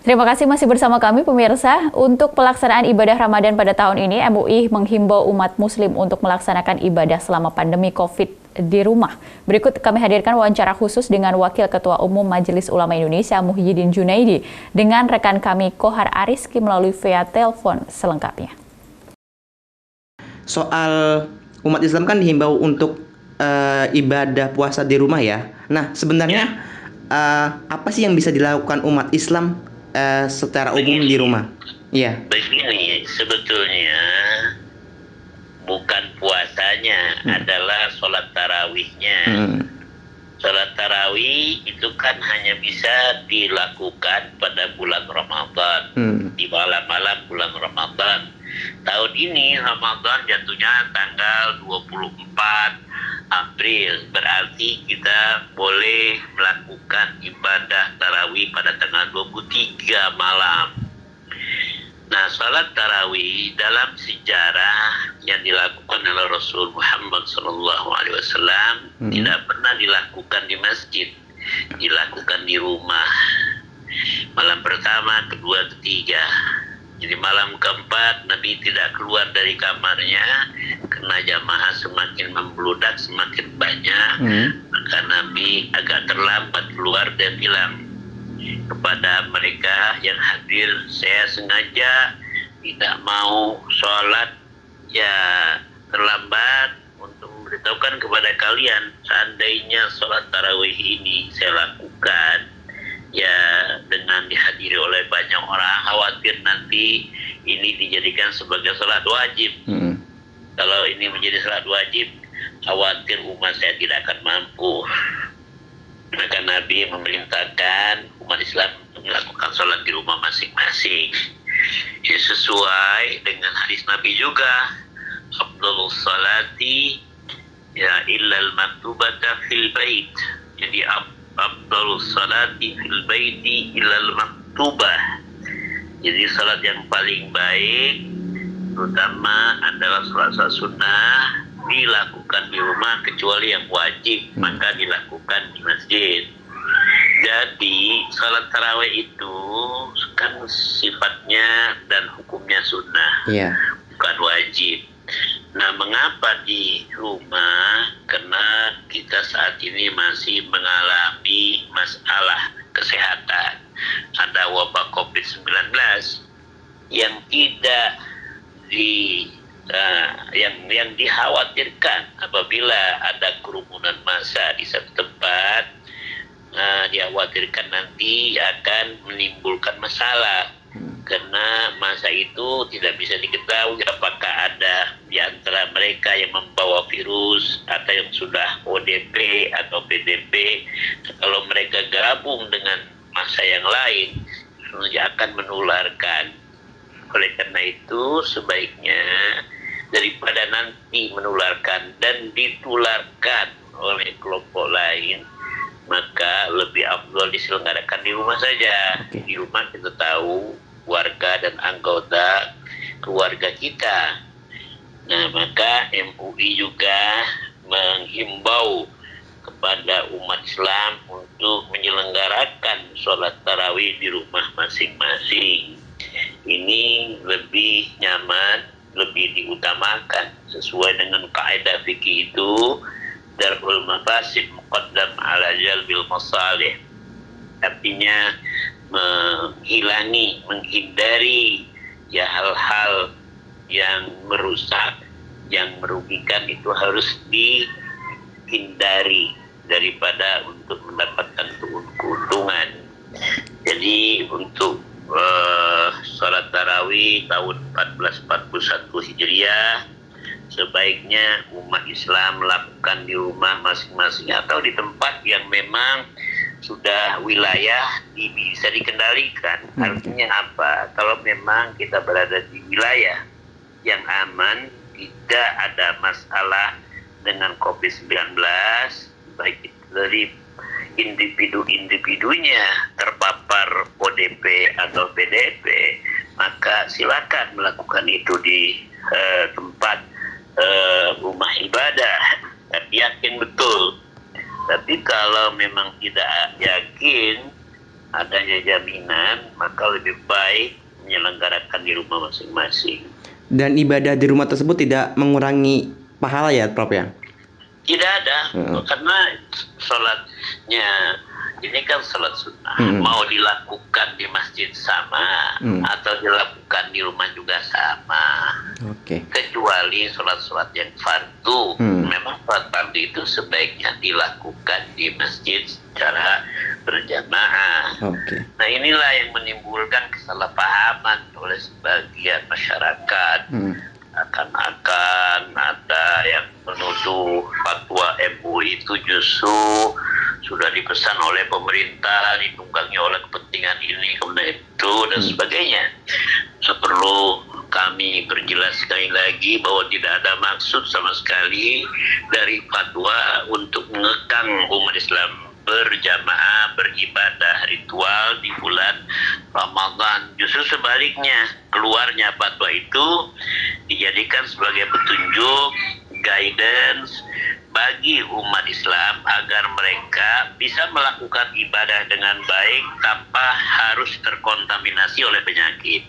Terima kasih masih bersama kami pemirsa. Untuk pelaksanaan ibadah Ramadan pada tahun ini, MUI menghimbau umat muslim untuk melaksanakan ibadah selama pandemi COVID di rumah. Berikut kami hadirkan wawancara khusus dengan Wakil Ketua Umum Majelis Ulama Indonesia Muhyiddin Junaidi dengan rekan kami Kohar Ariski melalui via telepon selengkapnya. Soal umat Islam kan dihimbau untuk ibadah puasa di rumah ya. Nah sebenarnya apa sih yang bisa dilakukan umat Islam secara umum di rumah? Iya. Begini, sebetulnya bukan puasanya, adalah sholat tarawihnya. Sholat tarawih itu kan hanya bisa dilakukan pada bulan Ramadan, di malam-malam bulan Ramadan. Tahun ini Ramadan jatuhnya tanggal 24 April, berarti kita boleh melakukan ibadah tarawih pada tanggal 23 malam. Nah, salat tarawih dalam sejarah yang dilakukan oleh Rasul Muhammad SAW tidak pernah dilakukan di masjid, dilakukan di rumah. Malam pertama, kedua, ketiga. Jadi malam keempat Nabi tidak keluar dari kamarnya karena jamaah semakin membludak, semakin banyak. Maka Nabi agak terlambat keluar dan bilang kepada mereka yang hadir, saya sengaja tidak mau sholat ya terlambat untuk memberitahukan kepada kalian, seandainya sholat tarawih ini saya lakukan ya dengan dihadiri oleh banyak orang, khawatir nanti ini dijadikan sebagai sholat wajib. Kalau ini menjadi sholat wajib, khawatir umat saya tidak akan mampu. Maka Nabi memerintahkan umat Islam untuk melakukan sholat di rumah masing-masing. Ya, sesuai dengan hadis Nabi juga, afdhalus salati ya illal maktubata fil bait. Jadi afdhalus salati fil baiti illal maktubah. Jadi salat yang paling baik terutama adalah salat sunnah dilakukan di rumah, kecuali yang wajib maka dilakukan di masjid. Jadi salat tarawih itu kan sifatnya dan hukumnya sunnah, bukan wajib. Nah, mengapa di rumah? Karena kita saat ini masih mengalami masalah kesehatan. Ada wabah COVID-19 yang tidak yang dikhawatirkan apabila ada kerumunan massa di satu tempat, dikhawatirkan nanti akan menimbulkan masalah karena masa itu tidak bisa diketahui apakah ada di antara mereka yang membawa virus atau yang sudah ODP atau PDP. Kalau mereka gabung dengan massa yang lain, akan menularkan. Oleh karena itu sebaiknya daripada nanti menularkan dan ditularkan oleh kelompok lain, maka lebih afdal diselenggarakan di rumah saja. Di rumah kita tahu warga dan anggota keluarga kita. Nah, maka MUI juga menghimbau kepada umat Islam untuk menyelenggarakan sholat tarawih di rumah masing-masing. Ini lebih nyaman, lebih diutamakan sesuai dengan kaidah fikih itu, darul mafasid muqaddam ala jalbil masalih. Artinya menghindari ya hal-hal yang merusak, yang merugikan itu harus dihindari daripada untuk mendapatkan keuntungan. Jadi untuk salat tarawih tahun 1441 Hijriah sebaiknya umat Islam melakukan di rumah masing-masing atau di tempat yang memang sudah wilayah bisa dikendalikan. Artinya apa? Kalau memang kita berada di wilayah yang aman, tidak ada masalah dengan COVID-19, baik itu dari individu-individunya terpapar ODP atau PDP, maka silakan melakukan itu di tempat rumah ibadah. Yakin betul. Tapi kalau memang tidak yakin adanya jaminan, maka lebih baik menyelenggarakan di rumah masing-masing. Dan ibadah di rumah tersebut tidak mengurangi pahala ya, Prof ya? Tidak ada, karena sholatnya ini kan sholat sunnah. Mau dilakukan di masjid sama, atau dilakukan di rumah juga sama. Kecuali sholat-sholat yang fardu. Memang sholat fardu itu sebaiknya dilakukan di masjid secara berjamaah. Nah, inilah yang menimbulkan kesalahpahaman oleh sebagian masyarakat. Akan ada yang menuduh fatwa MUI itu justru sudah dipesan oleh pemerintah, ditunggangi oleh kepentingan ini, kemudian itu, dan sebagainya. Perlu kami berjelas sekali lagi bahwa tidak ada maksud sama sekali dari fatwa untuk mengekang umat Islam berjamaah, beribadah ritual di bulan Ramadan. Justru sebaliknya, keluarnya fatwa itu dijadikan sebagai petunjuk, guidance bagi umat Islam agar mereka bisa melakukan ibadah dengan baik tanpa harus terkontaminasi oleh penyakit.